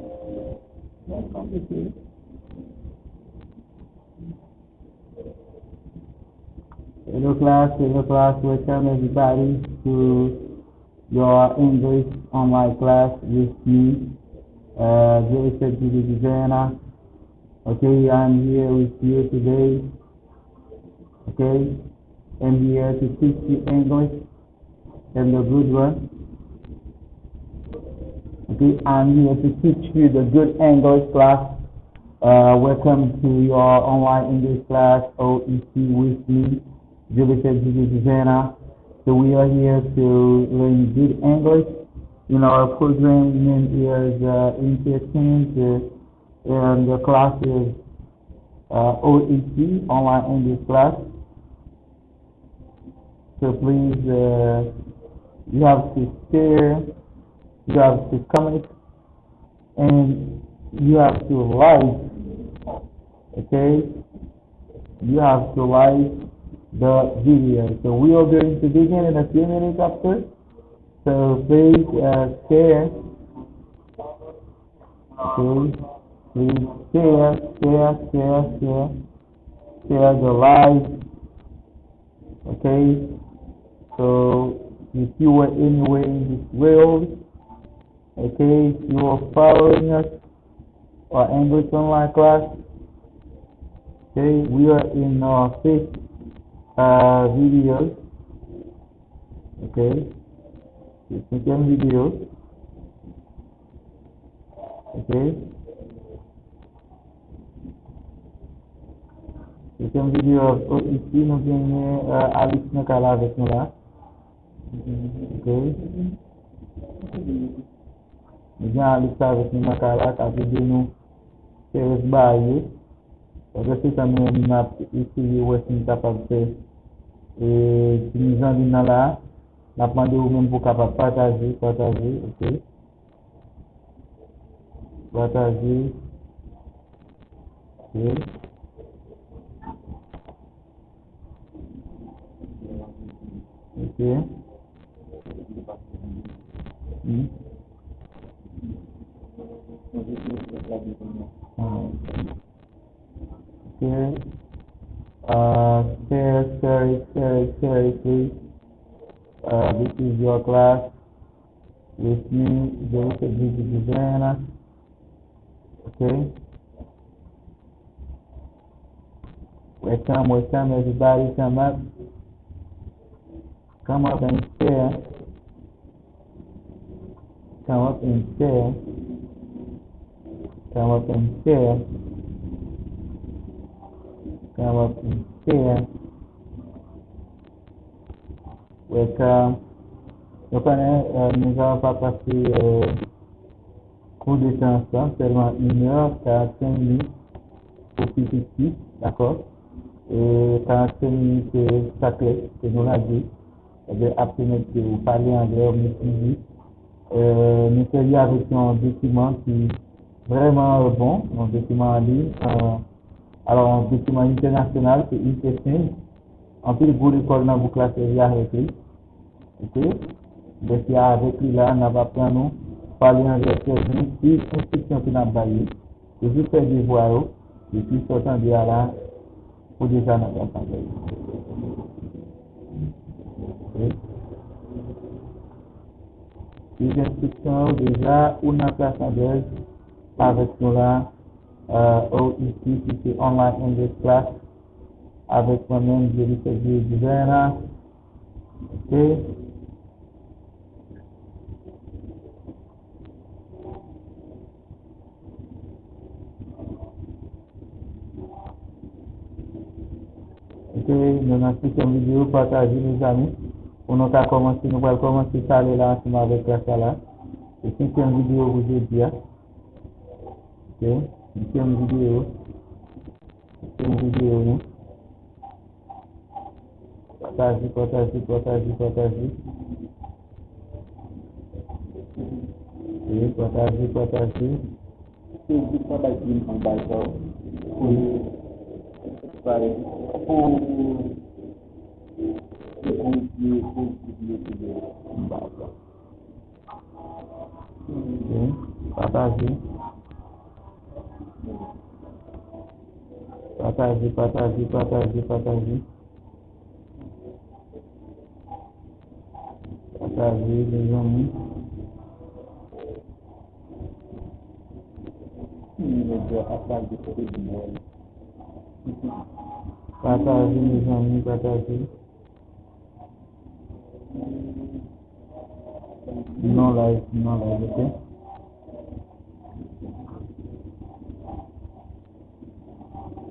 Welcome to you. Hello class, welcome everybody to your English online class with me, Joseph Divina. Okay, I'm here with you today. Okay, I'm here to teach you English and the good one. Okay, I'm here to teach you the good English class. Welcome to your online English class, OEC with me, Joseph Divina. So we are here to learn good English. You know, our program name is interesting, and the class is OEC, Online English Class. So please, you have to share, you have to comment, and you have to like, okay? You have to like the video. So we are going to begin in a few minutes after. So please share, okay? Please share the live, okay? So if you were anywhere in this world, okay, if you are following us or English online class, okay, we are in our fifth video, okay, the second video, okay, second video of OEC, nous gagnons Alex Nakala avec nous là, ok, nous gagnons Alex avec nous Nakala, qui a dit nous, c'est bailler, parce que c'est un minimum ici, où est-ce qu'on est capable de faire, et si nous en venons là, nous demandons même pour capable partager, ok, partager, ok. Okay. Mm. Okay. Share it, please. This is your class with me, Joseph Divina. Okay. Welcome, everybody. Come up and share. Come up and share. Come up and share. Come up and share. Welcome. Donc, nous allons pas passer cours de temps ensemble, seulement 1h45 minutes pour petit, d'accord? Et 45 minutes chaque que nous l'avons dit. Après, vous parlez anglais, vous maîtrisez. Nous faisons avec un document qui est vraiment bon, un document en ligne. Alors, un document international, c'est interesting. En plus, vous l'école dans vos classes, il y a écrit. Ok? Donc, il y a avec lui là, on va prendre parler anglais, c'est une instruction que nous avons baillée. C'est juste faire des voix, et puis sortant de là, pour déjà nous avons parlé. Ok? Les instructions déjà, on a place anglaise avec nous là, ici, c'est Online English Class, avec moi-même, je vais faire du designer. Ok? Ok, nous avons fait une vidéo partagée, les amis. On a commencé, nous allons commencer à aller là ensemble avec la salle là. C'est une vidéo aujourd'hui. Ok, c'est une vidéo. C'est une vidéo, non? Partagez. Ok, partagez. C'est du travail qui est en bas. Partagez. Partagez, partagez, partagez, partagez. Partagez, les amis. Partagez, les amis, partagez. Non live, ok?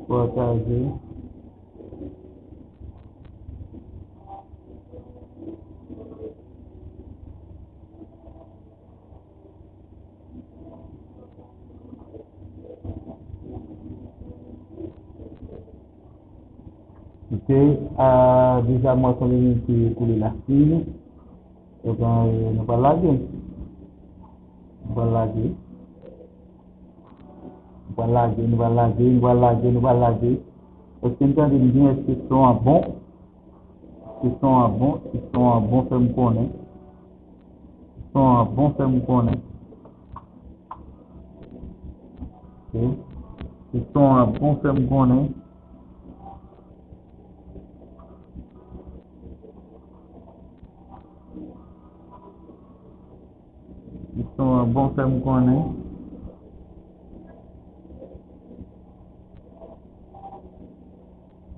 Partagez. Ok, déjà moi, quand je suis pour la file, donc on va laguer. On va laguer. On va laguer, on va laguer, on va laguer, on va laguer. Est-ce que vous entendez bien, est-ce qu'ils sont à bon? Ils sont à bon, ils sont à bon, fait me connaître. Ils sont à bon, fait me connaître. Ok. Ils sont à bon, fait me connaître. Ils sont à bon, fait me connaître.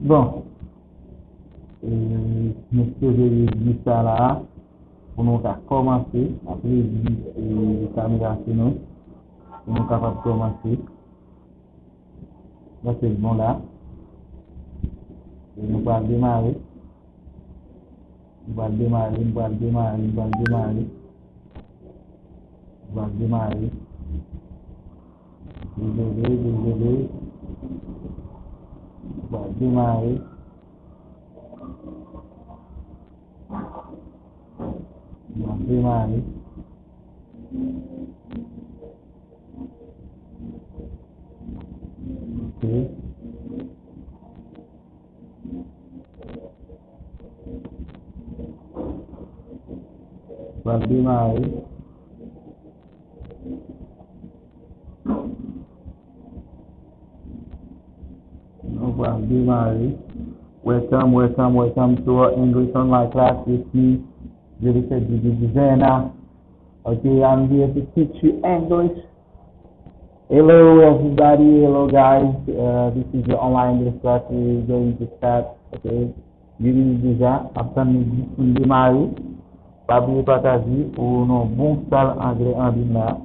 Bon, monsieur, j'ai dit ça là, pour nous commencer, après, les caméras, sinon, pour nous capables de commencer. Là, c'est bon là. Et nous allons démarrer. Nous allons démarrer, nous allons démarrer, nous allons démarrer. Nous allons démarrer. Désolé, désolé. Nous allons démarrer. Nous allons démarrer. Ok. Nous allons démarrer. Nous allons démarrer. Welcome, welcome, welcome to our English online class with me, Jelisa Designer. Okay, I'm here to teach you English. Hello everybody, hello guys. This is your online English class. We're going to start. Okay, bienvenue déjà. Après nous démarrer, pas oublier partager pour nos bons salle anglais en ligne là.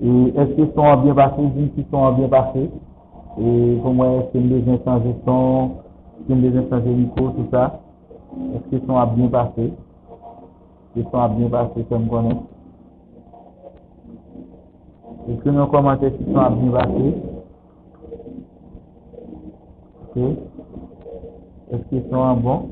Et est-ce qu'ils sont bien passés? Dis qu'ils sont bien passés. Et pour moi, est-ce qu'il y a des changer son, est-ce qu'il y a des changer micro, tout ça? Est-ce qu'ils sont bien passés? Ils sont bien passés, ça me connaît. Est-ce que nous commentez s'ils sont bien passés? Ok. Est-ce qu'ils sont bons?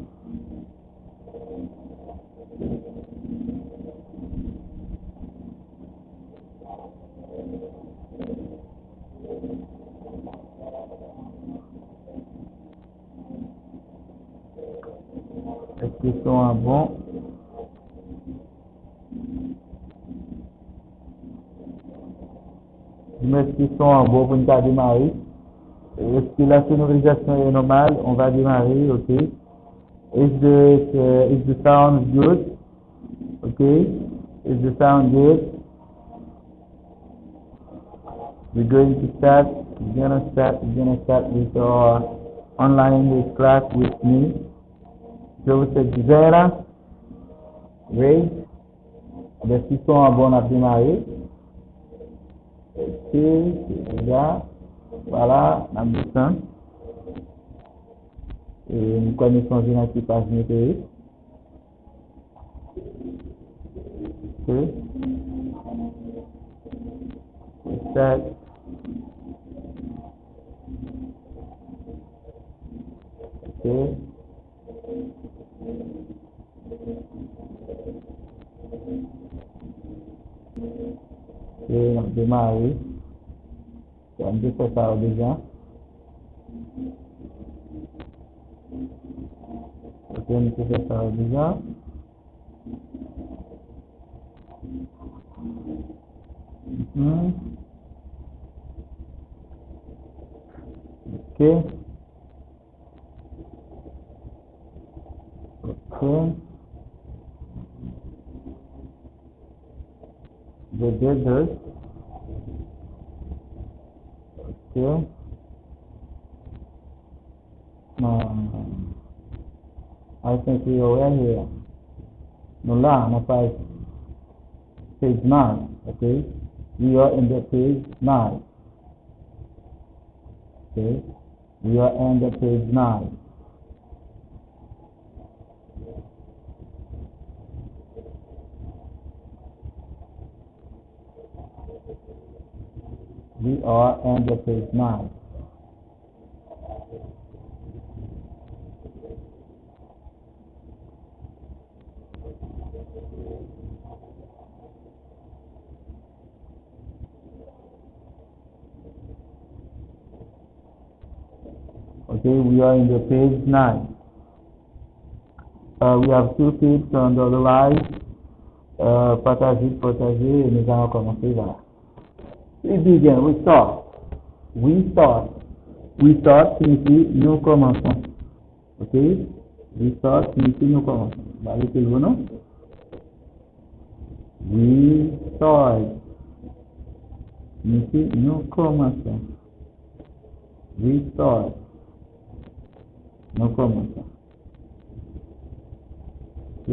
Est-ce qu'ils sont bons? Est-ce qu'ils sont bons pour nous démarrer? Est-ce que la sonorisation est normale? On va démarrer, ok. Is the sound good? Okay. Is the sound good? We're going to start. We're gonna start with our online English class with me, Joseph Gizera. Great. Les qui sont bons à démarrer. Ok, déjà, voilà, la mission. Et nous connaissons une petite page météo. Ok. Start. Ok. Et on démarre. On a fait ça déjà. Ok, on a fait ça déjà. Ok. Ok. Ok. The desert. Okay. I think we are here. No, no, page 9. Okay. We are in the page 9. Okay. We are on the page 9. We are on the page 9. Okay, we are in the page 9. We have two tips on the right. Partager, et nous allons commencer là. We begin, we start. We start. We start signifie nous commençons. Ok? We start signifie nous commençons. Bah, mettez-le non? We start signifie nous commençons. We start. Nous commençons. Ok?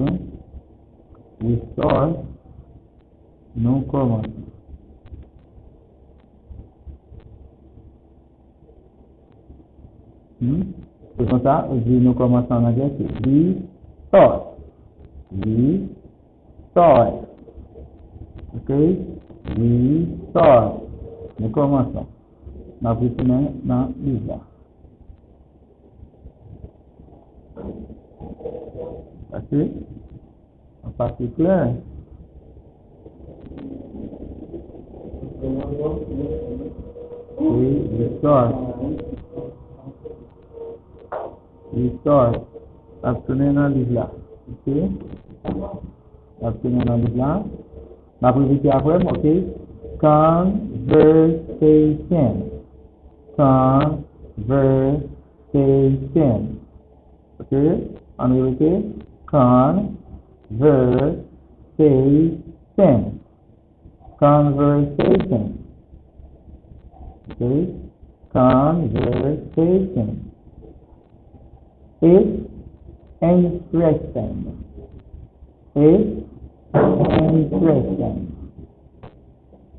We start. Nous commençons. C'est comme ça, nous commençons en anglais, c'est we start. We start. Ok? We start. Nous commençons. Nous retournons dans l'histoire. Ok? En particulier. We start. We start. Retournons dans l'histoire. Ok? Retournons dans l'histoire. Ma prévision après, ok? Conversation. Conversation. Ok? En vérité, conversation. Conversation. Ok? Conversation. It's interesting. It's interesting.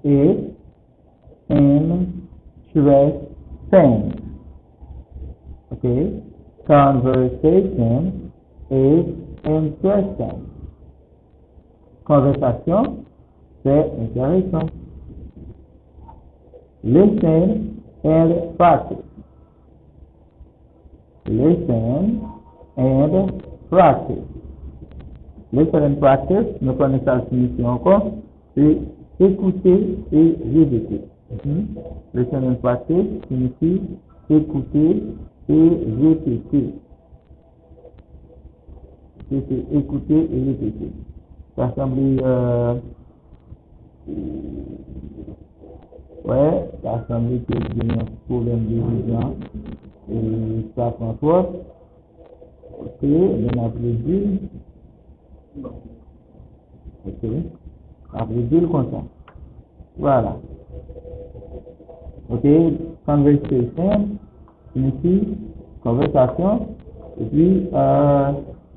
It's interesting. Okay? Conversation is interesting. Conversation, c'est intéressant. Listen and practice. Listen and practice. Listen and practice, nous connaissons la définition encore, c'est écouter et répéter. Listen and practice signifie écouter et répéter. C'est écouter et répéter. Ça semble, ouais, ça semble que il y a un problème de vision et ça prend force. Ok, on a dit. Ok, après dire comme ça. Voilà. Ok, conversation signifie conversation. Et puis,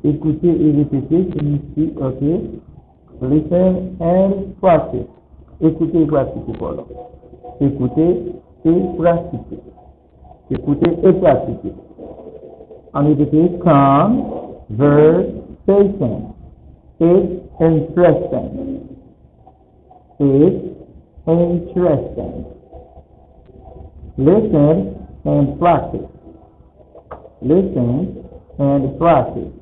écouter et répéter signifie, ok, listen and practice. Écouter et pratiquer, voilà. Écouter et pratiquer. Écouter et pratiquer. En répéter, conversation. It's interesting. It's interesting. Listen and practice. Listen and practice.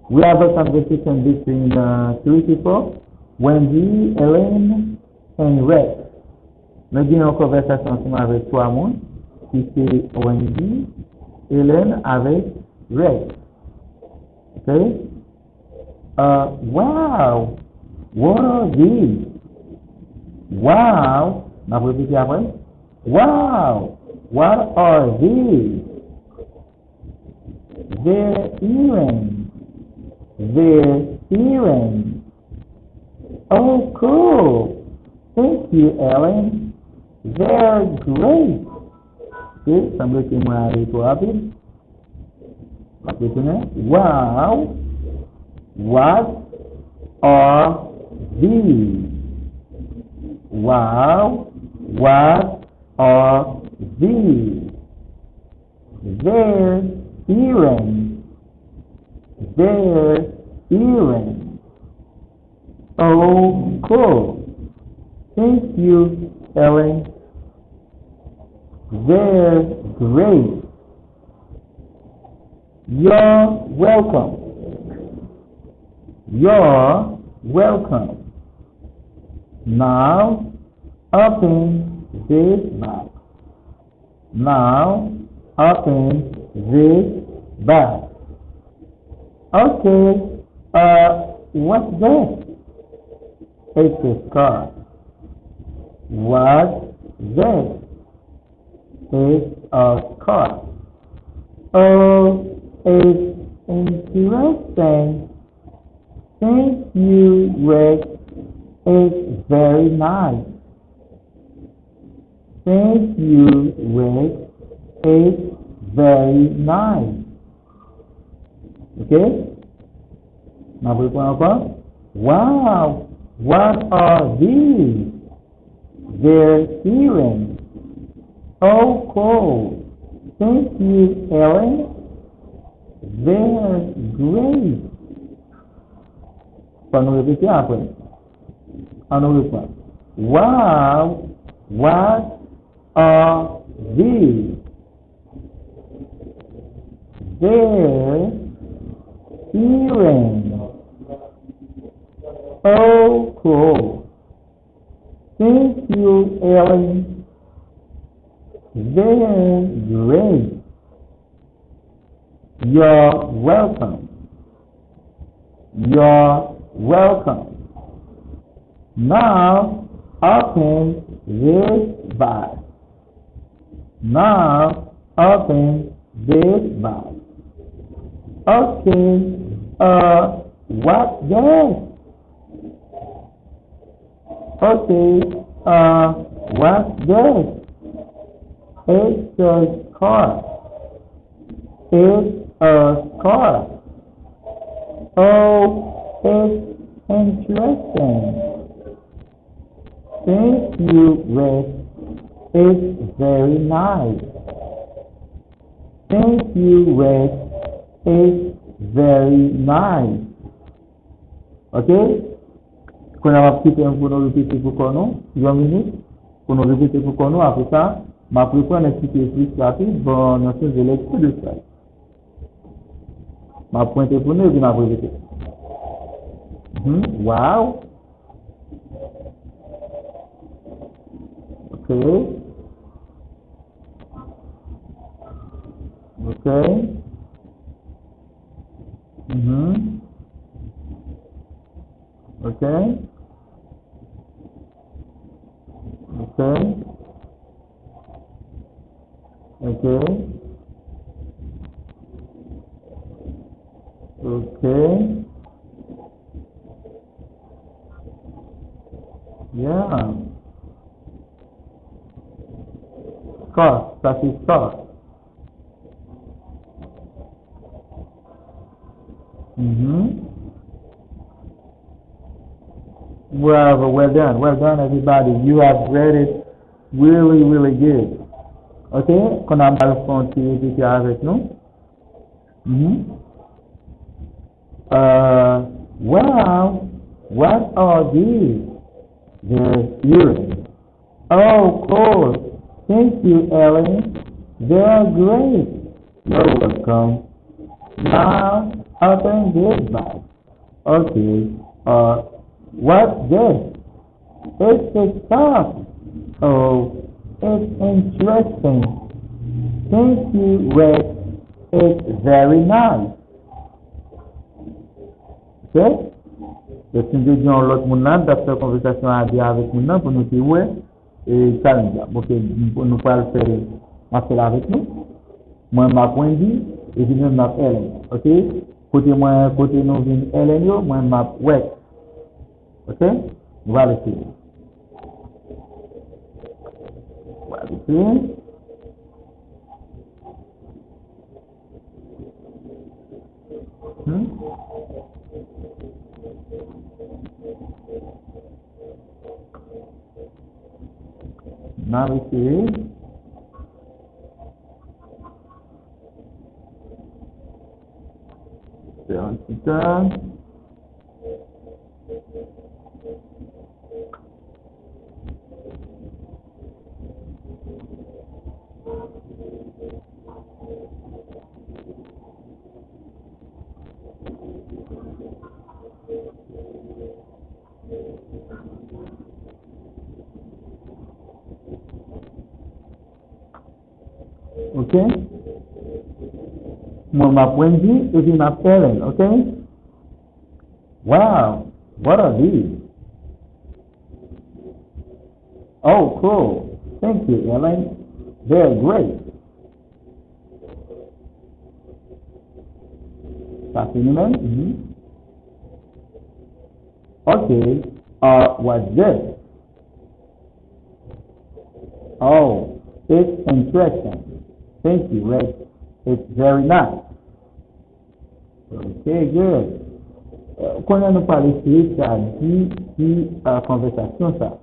We have a conversation between three people, Wendy, Ellen, and Rex. Nous avons une conversation ensemble avec trois personnes, qui c'est Wendy, Ellen avec Rex. Okay? Wow! What are these? Wow! Ma répéter après? Wow! What are these? They're earrings. They're earrings. Oh, cool. Thank you, Ellen. They're great. Okay, sambil kita itu habis. Maksudnya, wow. What are these? Wow. What are these? They're earrings. They're earrings. Oh, cool. Thank you, Ellen. They're great. You're welcome. You're welcome. Now, open this bag. Now, open this bag. Okay, what's this? It's a scarf. What's this? It's a scarf. Oh, it's interesting. Thank you, Rick. It's very nice. Thank you, Rick. It's very nice. Okay? Now we go over. Wow! What are these? They're earrings. Oh, cool. Thank you, Ellen. They're great. Wow! What are these? They're earrings. Oh, cool. Thank you, Ellen. They're great. You're welcome. You're welcome. Now, open this bag. Now, open this bag. Okay, what's this? Okay, what's this? It's a scarf. It's a scarf. Oh, it's interesting. Thank you, Rick. It's very nice. Thank you, Rick. It's very nice. Okay? Kuna wakati kuno repeat kukono, 1 minute. Kuno repeat kukono après ça, ma prépare un petit peu plus rapide, bon, nous sommes lecture de ça. Ma pointe pour nous, ma répéter. Wow. Okay. Okay. Okay. Okay. Okay. Okay. Yeah. Scarf. That is scarf. Well done. Well done, everybody. You have read it really, really good. Okay? Qu'on a mal répéter avec nous. Wow. What are these? They're earrings. Oh, cool. Thank you, Ellen. They're great. You're welcome. Now, open this bag. Okay. What's this? It's a scarf. Oh, it's interesting. Thank you, Rick. It's very nice. Okay? Je suis dit l'autre monde d'après conversation à dire avec nous pour nous dire ouais et challenge pour nous pas le faire Ma fait avec nous. Moi, ma point dit, et puis même ma Ellen. Ok? Côté moi, côté nous vient Ellen, yo, moi, ma West. Ok? Voilà ici. Voilà ici. Now ici. C'est un petit temps. Ok? Moi, ma point de vue, et puis ma parent. Ok? Wow. What are these? Oh, cool. Thank you, Ellen. They're great. Fascinating. Okay. What's this? Oh, it's interesting. Thank you, Ray. It's very nice. Okay, good. Quand on nous parle ici, ça dit conversation, ça.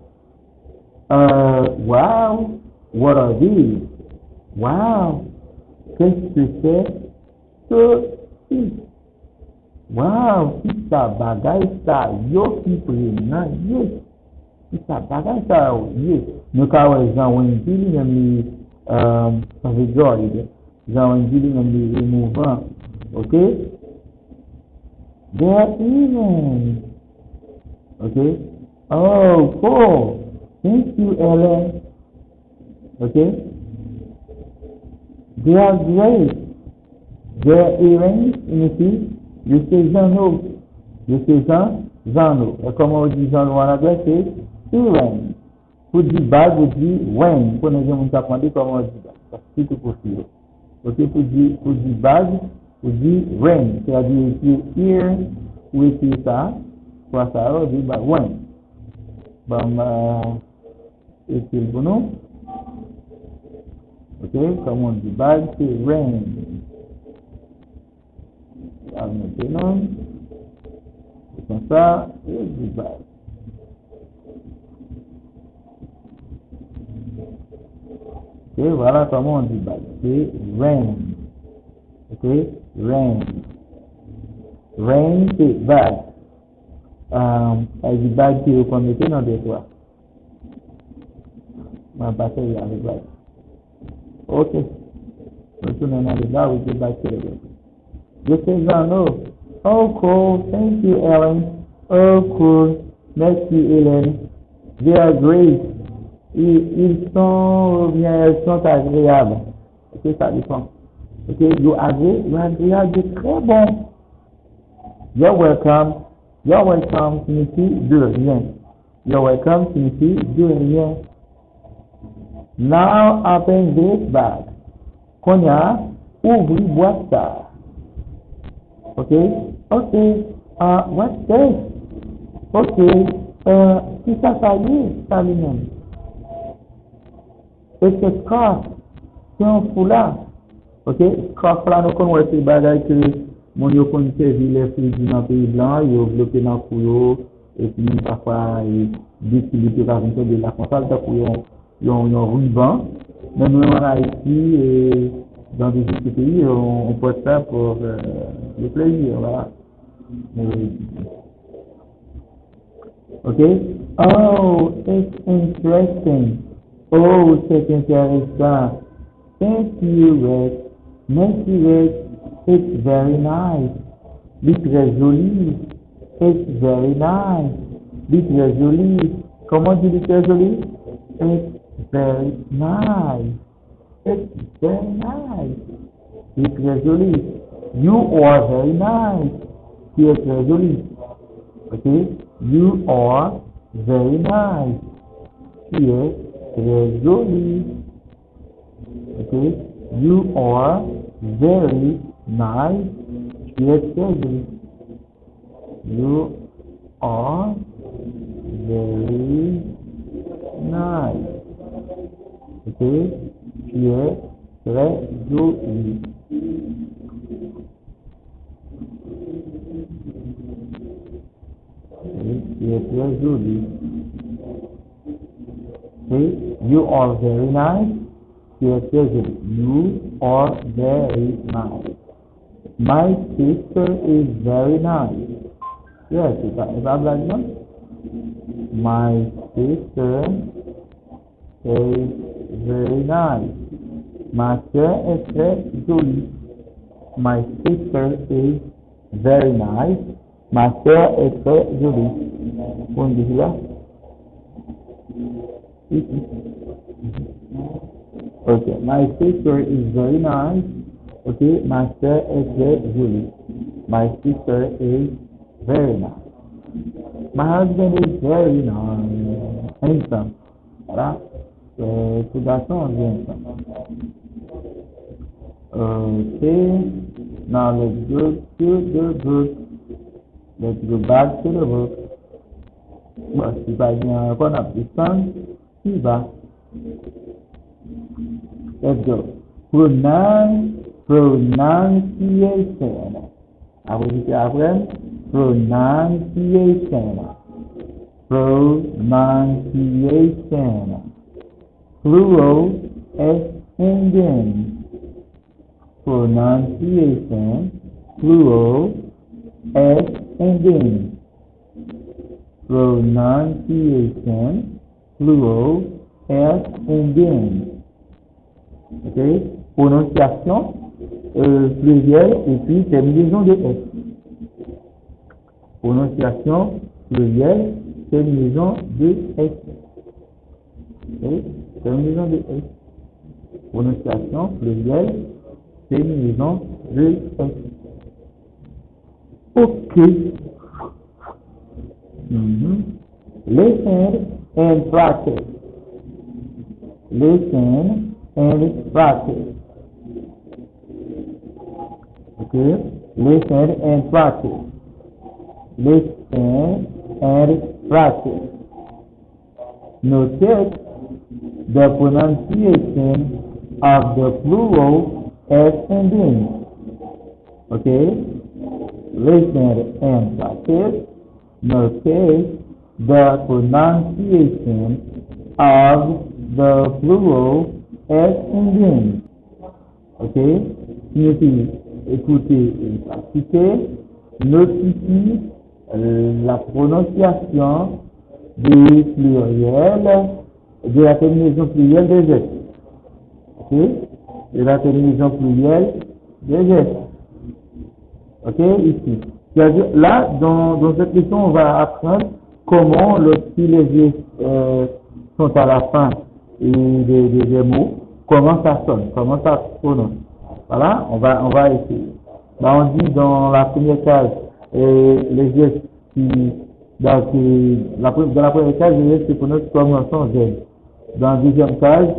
Wow, what are these? Wow, qu'est-ce que c'est? Ceci. Wow, si ça bagaille ça, yo qui prénom, yes. Si ça bagaille ça, yes. Nous avons Jean Wendy, même ça veut dire, Jean Wendy, même les mouvements, ok? They're even. Okay. Oh, cool. Thank you, Ellen. Okay. They are great. They're earrings, you see. You say Jean-No. You say Jean-No. Et comment on dit Jean-No en anglais, c'est earrings. Pour dire bag, on dit when. Pour nous dire, on t'apprendre comment on dit ça. C'est tout possible. Ok, pour dire bag, on dit ring. C'est-à-dire, ear, ou écrit ça. Pour ça, on dit bah, when. Bon, écrit le bon. Ok, comme on dit bag, c'est ring. Maintenant, c'est comme ça, et du bag. Ok, voilà comment on dit bag. C'est rain. Ok, rain. Rain, c'est bag. Du bag qui est connecté dans des toits. On va passer avec bag. Ok. Retournons dans le bag ou c'est bag qui est là. Je sais Jean-No. Oh, cool. Thank you, Ellen. Oh, cool. Merci, Hélène. They are great. Ils sont bien, ils sont agréables. Ok, ça dépend. Ok, you agréable, c'est très bon. You're welcome. You're welcome signifie de rien. You're welcome signifie de rien. Now open this bag. Konya, ouvre boîte ça. Okay? Okay. What's this? Okay. Si ça y est, lui-même. It's a scarf. C'est un foulard. Ok? Scarf là, nous connaissons ces bagages que mon yo connaît les filles dans le pays blanc, ils ont bloqué dans le couillot, et puis parfois, des utilités par exemple de la console, ils ont un ruban. Mais nous, en Haïti, et dans des autres pays, on porte ça pour le plaisir, voilà. Okay? Oh, it's interesting. Oh, c'est intéressant. Thank you, Red. Merci, Red. It's very nice. C'est très joli. It's very nice. C'est très joli. Comment tu dis très joli? It's very nice. It's very nice. C'est très joli. You are very nice. Tu es très joli. Okay? You are very nice. Tu es très joli. Okay? You are very nice. Tu es très joli. You are very nice. Okay? Tu es très joli. Okay? Tu es très joli. Okay? You are very nice. Tu es très joli. You are very nice. My sister is very nice. Yes, is that black one? My sister is very nice. Ma sœur est très jolie. My sister is very nice. Ma sœur est très jolie. On dit là? Ici. Okay, my sister is very nice. Okay, ma sœur est très jolie. My sister is very nice. My husband is very nice. Handsome. Voilà. Tout garçon, on dit handsome. Okay. Now let's go to the book. Let's go back to the book. Bon, si pas bien qu'on a pris ça, il va. Let's go. Pronunciation. Après, pronunciation. Pronunciation. Plural S ending. Pronunciation. Plural S ending. Pronunciation. Plural S ending. Ok? Prononciation, pluriel et puis terminaison de S. Prononciation, pluriel, terminaison de S. Ok? Terminaison de S. Prononciation, pluriel, terminaison de S. Ok. Listen and practice. Listen and practice. Okay? Listen and practice. Listen and practice. Notice the pronunciation of the plural S ending. Okay? Listen and practice. Notice the pronunciation of the plural S ending. Ok? Signifie écouter et pratiquer. Notifie la prononciation des pluriels, de la terminaison plurielle des S. Ok? De la terminaison plurielle des S. Ok? Ici. Là, dans cette leçon, on va apprendre comment, lorsque les S sont à la fin et des mots, comment ça sonne, comment ça prononce. Voilà, on va essayer. Là, on dit dans la première case, les gestes qui, dans la première case, les gestes se prononcent comme un son Z. Dans la deuxième case,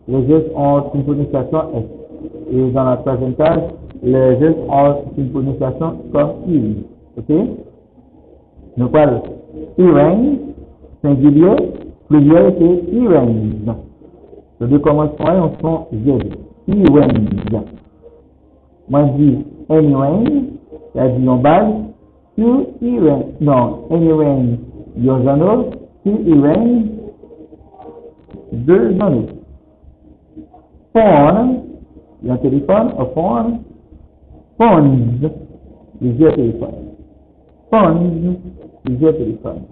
les gestes ont une prononciation S. Et dans la troisième case, les gestes ont une prononciation comme il. Ok? Nous parlons earrings, singulier, pluriel c'est earrings. Les deux commencements on son Z. Earrings. Moi je dis any ring, c'est-à-dire on base, two earrings. Non, any ring, your journal, two earrings, deux journaux. Phone, un téléphone, a phone. Phones, plusieurs téléphones. Phones, plusieurs téléphones.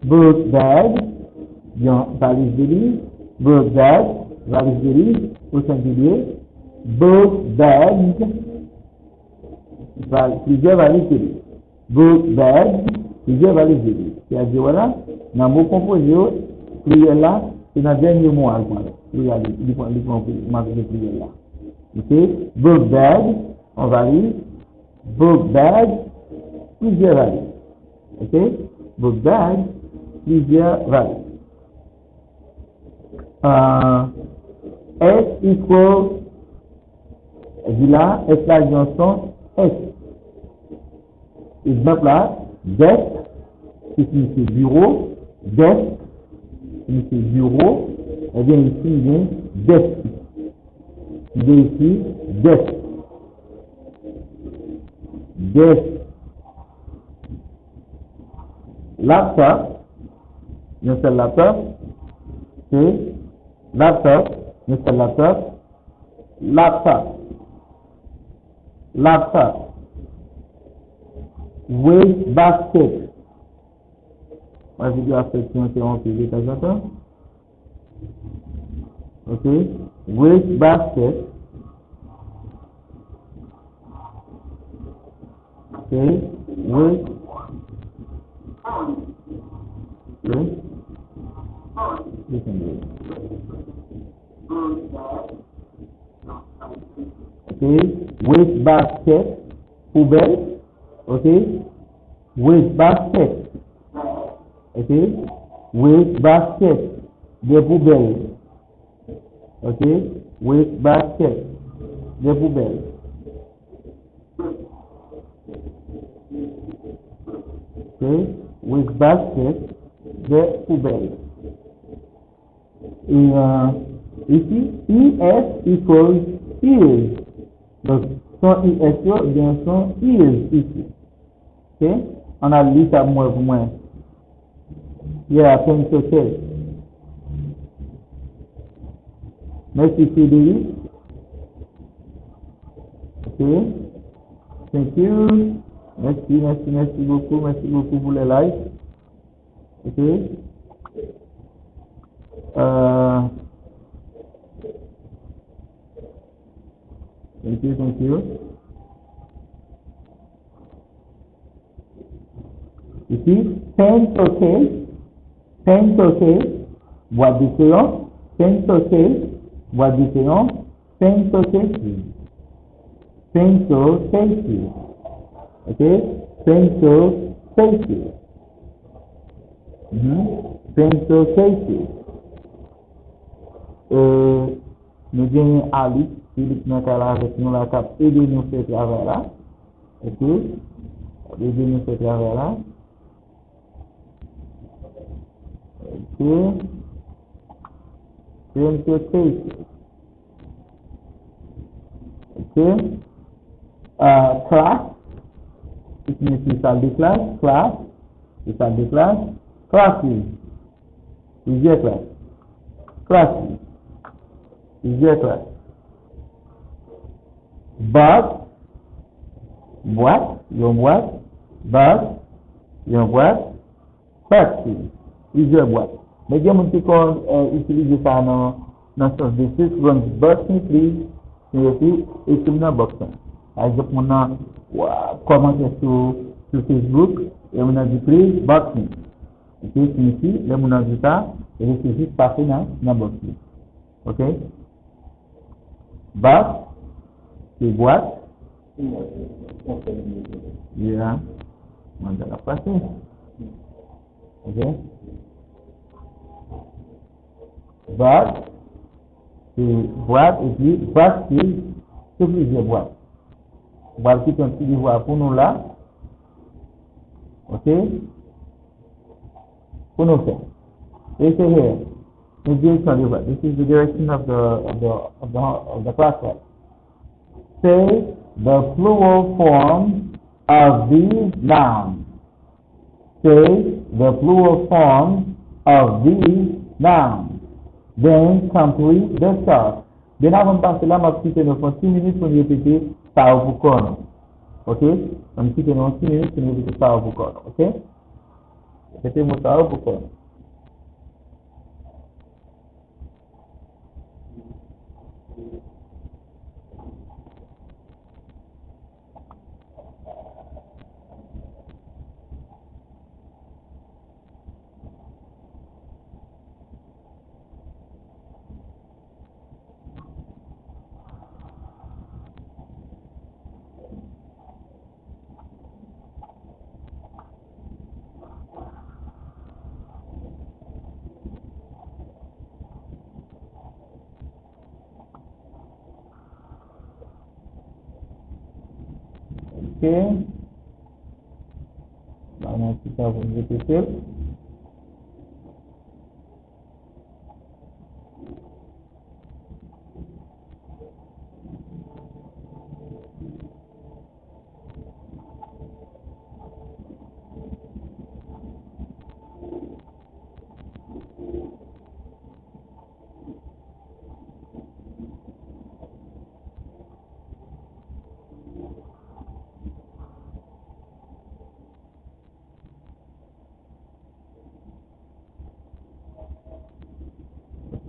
Book bag, valise de livre. Book bag, valise de livre, au singulier. Book bags, plusieurs valises de livre. Book bags, plusieurs valises de livre. C'est-à-dire, voilà, dans le mot composé, pluriel là, c'est dans le dernier mot à pluriel, il faut marquer pluriel là. Ok? Book bag, en valise. Book bag, plusieurs valises. Ok? Book bag, plusieurs valises. S equal, dit là, S la jonction S. Exemple là, desk, qui signifie bureau, desk, signifie bureau, et bien ici, il y a desk. Il y a ici, desk. Desk. Laptop, une seule laptop, c'est laptop, une seule laptop, laptop, laptop, waste basket. La vidéo a fait interrompue de temps en temps. Ok, waste basket. Ok, waste. Okay. Listen. Okay, waste basket, poubelle. Okay, waste basket. Okay, waste basket, des poubelles. Okay, waste basket, des poubelles. Okay, waste basket, des poubelles. Et ici, ES equals ears. Donc, son ES, bien son ears ici. Ok? On a lu ça moins pour moins. Yeah, thanks, okay. Merci, Frédéric. Ok? Thank you. Merci beaucoup pour les likes. Ok? Thank you. Ici, pencil, boîte de crayon, pencil, boîte de crayon, pencil, ok, pencil, pencil, nous avons Ali, Philippe Natala avec nous, la cap, aider nous ce travail là, ok, aider nous ce travail là, ok, pencil, ok, class, it means salle de classe, class, salle de classe, classes, plusieurs classes, classes, plusieurs classes, box, boîte, une boîte, box, une boîte, classes, plusieurs boîtes. Mais il y a des gens qui utilisent ça dans le sens de ce qu'on box, please, et aussi, et comme dans box. Par exemple, on a commenté sur Facebook, et on a dit please, boxing. Ok, signifie, là, on a dit ça, et c'est juste passer dans boxing. Ok? Box, c'est boîte. Yeah. On va la passer. Ok? Box, c'est boîte, et puis box, c'est plusieurs boîtes. Boîte qui est un petit devoir pour nous là. Ok? Pour nous faire. Et c'est here. This is the direction of the process. Say the plural form of these nouns. Say the plural form of these nouns. Then complete the chart. Then avant de passer là, je vais vous 6 minutes pour répéter ça au corps. Ok? Je vais vous 6 minutes pour répéter ça au corps. Ok? Répétez-moi ça au corps. OK. On a tout ça pour répéter.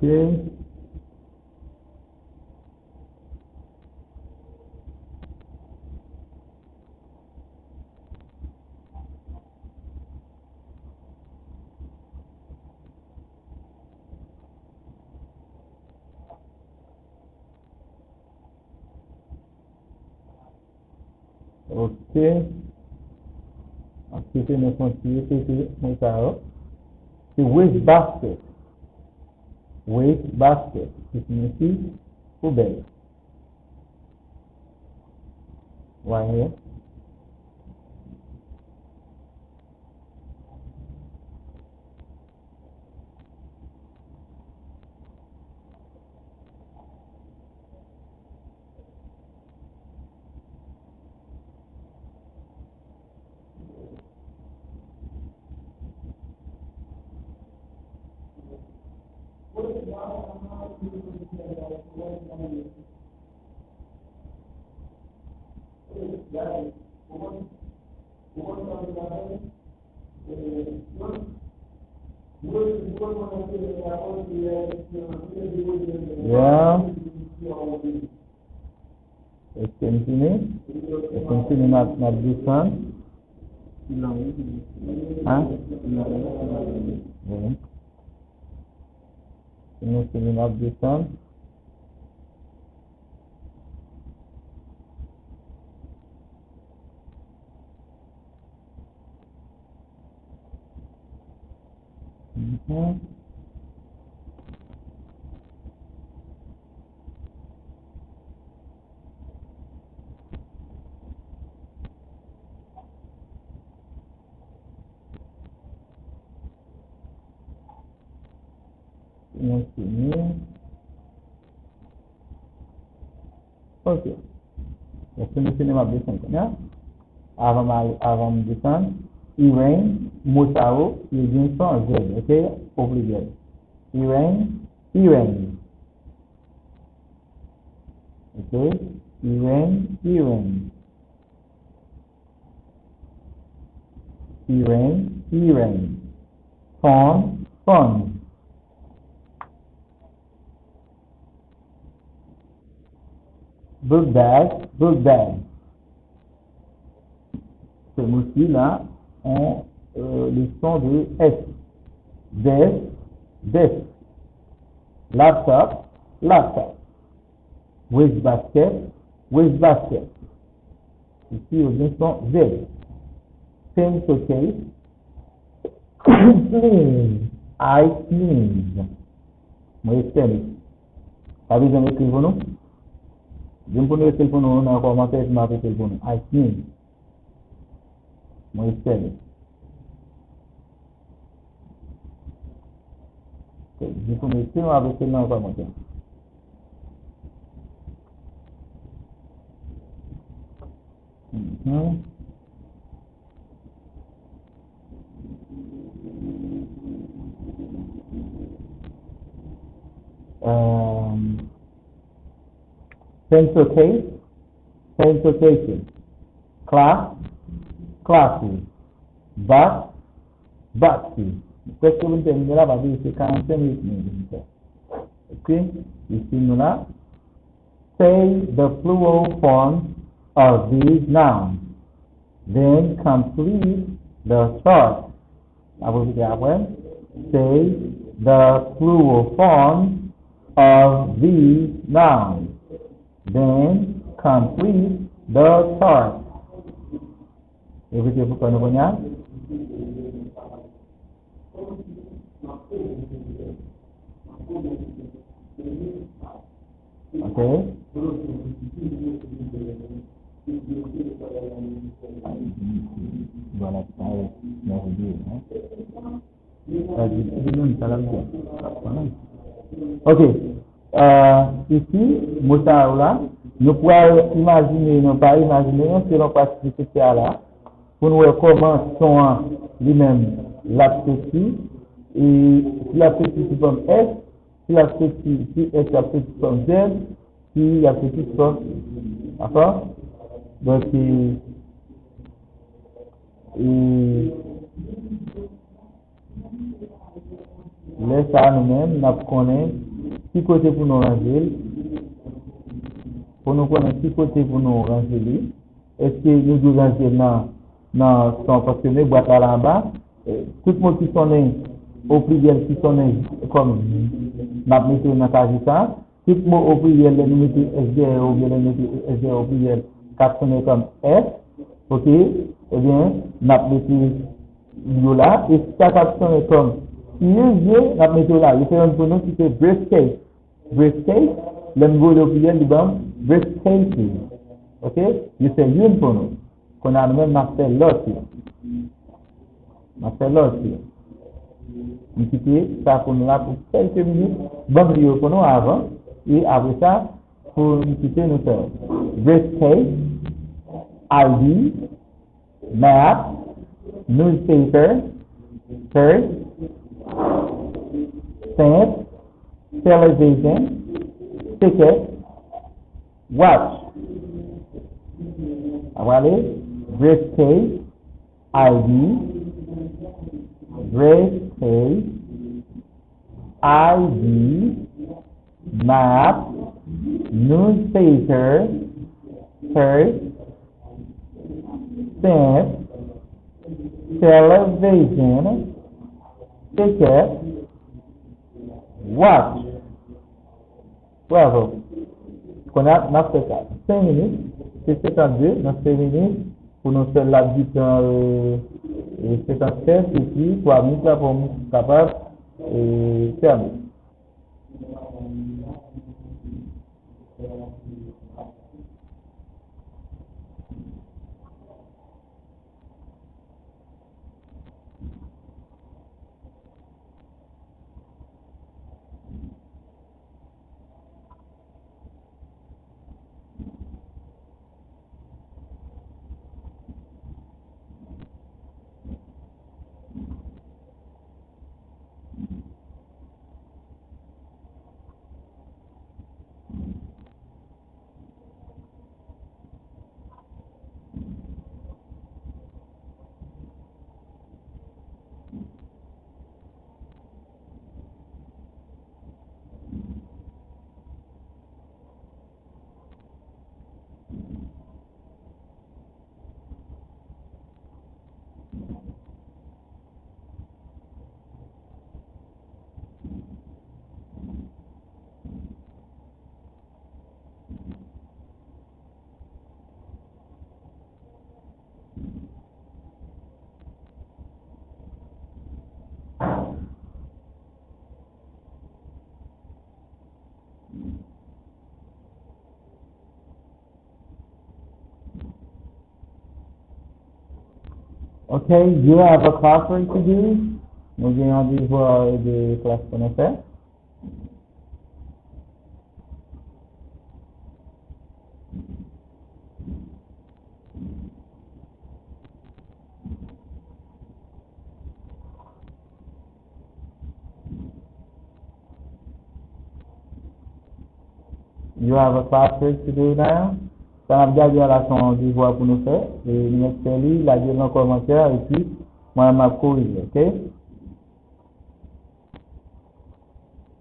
OK. OK. Activité de continuité, c'est ça. C'est waste basket. Waste basket, qui signifie poubelle. Voyez. Yeah. Let's continue. Let's continue not this one. Huh? Yeah. Continue not this one. Mm-hmm. Continue. Okay. Let's continue not this one. Yeah. Avant this one. Irene, Mutao, using from Z. Okay. Obligate. Irene. Okay. Irene. Phone. Book bag. Ce mot-ci-là ont le son de S. Desk. Laptop. Waste basket. Ici, au bien son Z. Pencil case. I clean. Moi, c'est pas besoin de téléphone. Je me pose téléphone, on a commencé à m'appeler téléphone. I clean. Moi, c'est je peux me dire avec le nom de mon temps. Pencil case. Classes. Boxes. Qu'est-ce que vous entendez là? Parce que c'est 45 minutes. Ok? Ici, nous là. Say the plural form of these nouns. Then complete the chart. I will be après. Say the plural form of these nouns. Then complete the chart. Écoutez, vous connaissez? Okay. Voilà, ça est merveilleux. Ok. Ici, Moussa là, nous pouvons imaginer, nous pas imaginer, si l'on passe ce là, pour nous voir comment sont lui-même l'appétit, et si l'appétit sous forme S, si l'appétit, si S l'appétit sous forme Z, si l'appétit sous forme, d'accord? Donc, laisse à nous-mêmes, nous connaissons qui côté pour nous ranger, pour nous connaître qui côté pour nous ranger. Est-ce que nous devons ranger dans son parce que les boîtes là en bas, tout le monde qui sont au pluriel qui sont comme n'a mis dans ta vie ça, tout le monde au pluriel les numéros SDR ou bien les numéros SDR au pluriel quatre sont comme F, ok, eh bien, n'a mis là, et ça captionne comme yeux, n'a mis là, il fait un pronom qui fait briefcase. Briefcase, le niveau de pluriel du bas, briefcases. Ok? Il fait une pronom. Qu'on a même fait l'autre. On fait l'autre. On quitte ça pour nous là pour quelques minutes. Bon, vidéo pour nous avant. Et après ça, pour nous quitter, nous faire briefcase, ID, map, newspaper, purse, stamp, television, ticket, watch. Voilà, briefcase, ID, briefcase, ID, map, newspaper, purse, stamp, television, ticket, watch. Bravo. Qu'on a fait ça. 5 minutes, c'est 52, dans 5 minutes, pour nous faire la vie dans 57, et puis 3 minutes là pour nous capable de terminer. Okay, you have a conference to do. Nous venons de voir des classes qu'on a fait. You have a conference to do now. Ça a bien la son devoir pour nous faire. Et nous allons la dire dans commentaire et puis moi m'a corrigé, ok?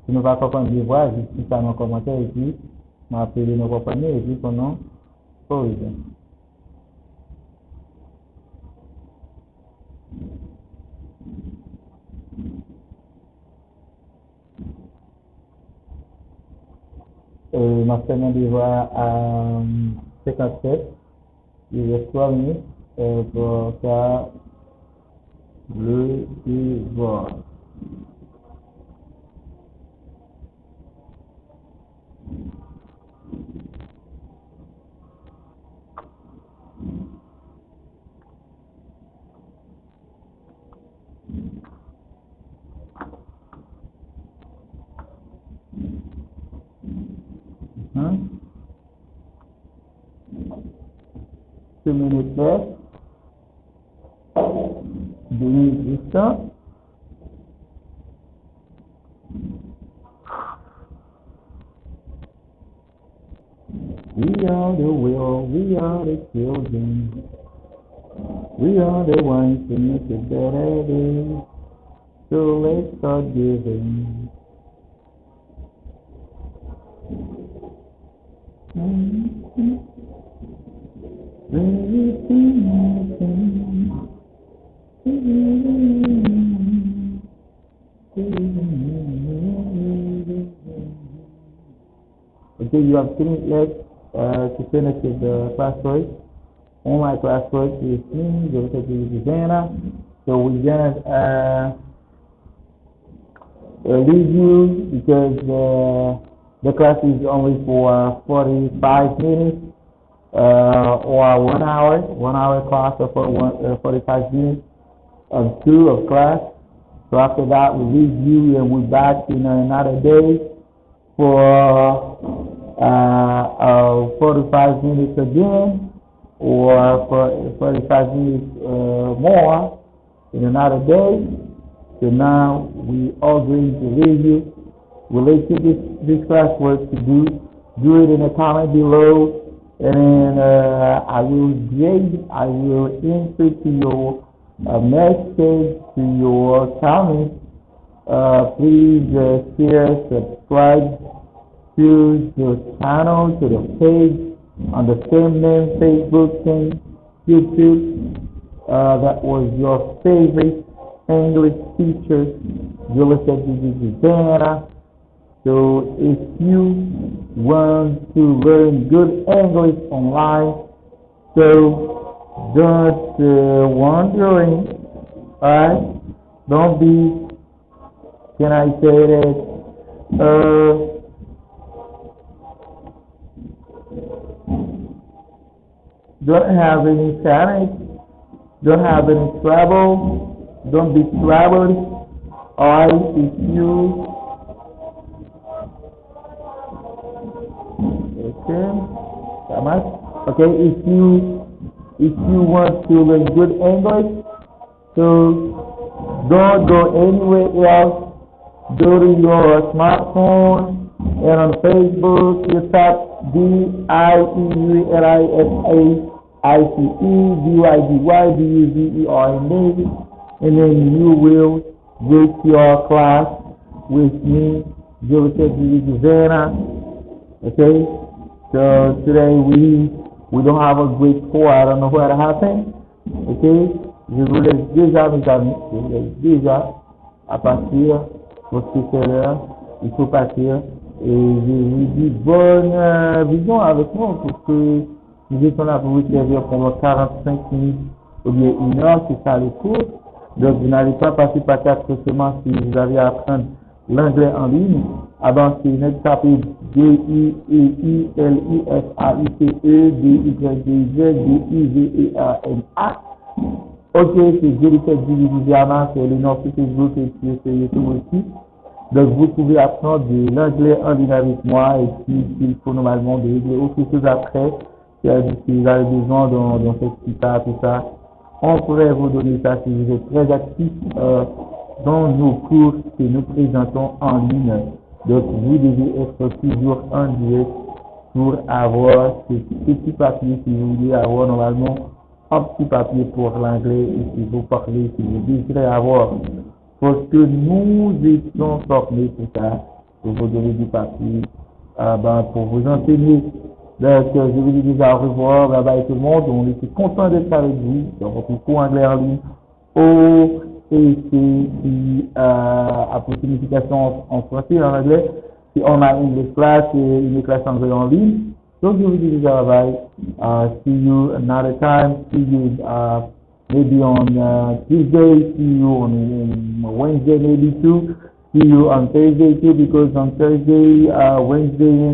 Si nous va comprendre devoir, juste ça dans commentaire et puis m'a appelé nos compagnies et puis pour nous corriger. Ma semaine devoir à 57. Il reste 3 minutes pour faire le devoir. 2 minutes left. 2 minutes restart. We are the will, we are the children. We are the ones who make it better day. So let's start giving. Okay, you have 2 minutes left to finish with the classwork. On my classwork is me, Susanna. So we're gonna leave you because the class is only for 45 minutes or 1 hour. 1 hour class or for 45 minutes of two of class. So after that we leave you and we're back in another day for 45 minutes again, or for 45 minutes more in another day. So now we are going to leave you. We'll let you this classwork to do. Do it in the comment below, and then I will answer to your message, to your comments. Please share, subscribe to the channel, to the page on the same name, Facebook and YouTube. That was your favorite English teacher, Julissa Susanna. So if you want to learn good English online, so don't wondering, alright? Don't be, can I say that, don't have any panic, don't have any trouble, don't be troubled. Alright, if you okay, if you want to learn good English, so don't go anywhere else. Go to your smartphone and on Facebook you type DIEULISAICE and then you will get your class with me, Julissa Susanna. Okay, so today we don't have a great score. I don't know what happened. Okay, je vous laisse déjà, mes amis, je vous laisse déjà à partir parce que c'est l'heure, il faut partir. Et je vous dis bonne vision avec nous pour que nous étions là pour vous servir pendant 45 minutes ou bien 1 heure, c'est ça le cours. Donc vous n'allez pas passer par 4 semaines si vous avez à apprendre l'anglais en ligne. Avant, c'est une tapez DIELISAICE, Ok, c'est Julissa Susanna, c'est le nom sur Facebook et sur YouTube aussi. Donc vous pouvez apprendre de l'anglais en ligne avec moi et puis il faut normalement de régler autre chose après. Si vous avez besoin dans cette guitare, tout ça, on pourrait vous donner ça si vous êtes très actif dans nos cours que nous présentons en ligne. Donc vous devez être toujours en direct pour avoir ce petit papier si vous voulez avoir normalement un petit papier pour l'anglais et si vous parlez, si vous désirez avoir. Parce que nous étions formés pour ça, pour vous donner du papier, pour vous enseigner. Donc je vous dis déjà au revoir, bye bye tout le monde, on était content d'être avec vous dans votre cours anglais en ligne. Et c'est à pour signification en français, en anglais, si on a une classe et une classe anglais en ligne. Donc je vous dis déjà bye bye. See you another time. See you maybe on Tuesday. See you on Wednesday maybe too. See you on Thursday too, because on Thursday, Wednesday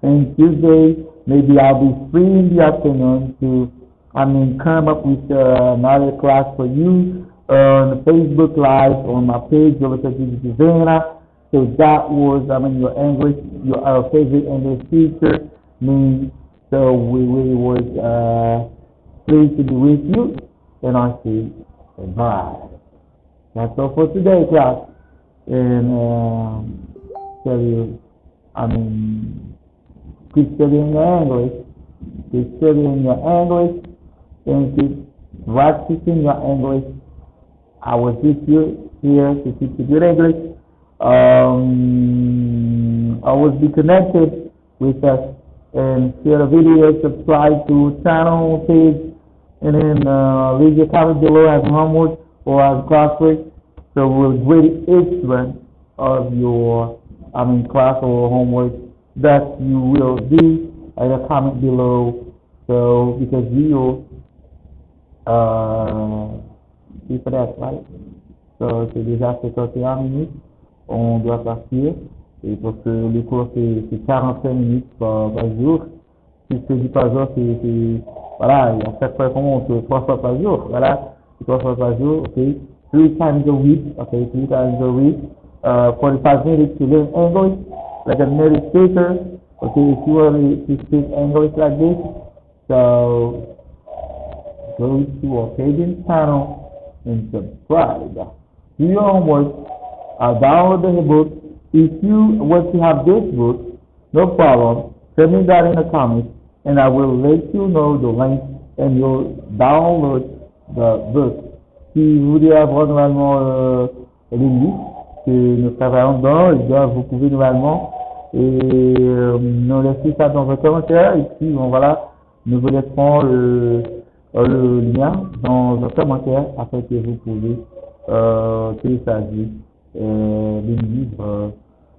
and Tuesday maybe I'll be free in the afternoon to come up with another class for you on Facebook Live on my page, Julissa Susanna. So that was, your English, your favorite English teacher. Me, so we was pleased to be with you, and I say bye. That's all for today, class. And tell you, keep studying your English, keep studying your English, and keep practicing your English. I will teach you here to teach you good English. Always be connected with us and share the video, subscribe to channel page, and then leave your comment below as homework or as classwork. So we'll grade each one of your class or homework that you will do in a comment below. So because we will see for that, right? So c'est déjà 51 minutes, on doit partir. Et parce que les cours c'est 45 minutes par jour. Si je te dis par jour, voilà, à chaque fois qu'on monte 3 fois par jour, voilà, 3 fois par jour, okay. 3 times a week, okay, 3 times a week, 45 minutes to learn English, like a native speaker, okay, if you want to speak English like this, so go to our Pagan channel and subscribe. Do your homework, download the book. If you want to have this book, no problem, send me that in the comments, and I will let you know the link, and you'll download the book. Si vous voulez apprendre normalement l'English, que nous travaillons dedans, vous pouvez normalement nous laisser ça dans vos commentaires, et puis bon, voilà, nous vous laisserons le lien dans un commentaire afin que vous pouvez télécharger les livres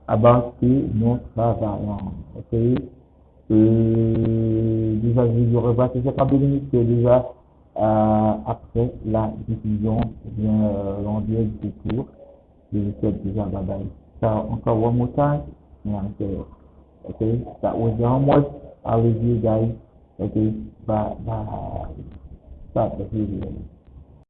à base que nous travaillons. Ok? Déjà, je vous revois ces 52 minutes déjà après la diffusion bien l'enduit du cours. Je vous souhaite déjà bye bye. So, encore one more time. Okay, that was the homework. I'll leave you guys. Okay, bye bye. Stop the video.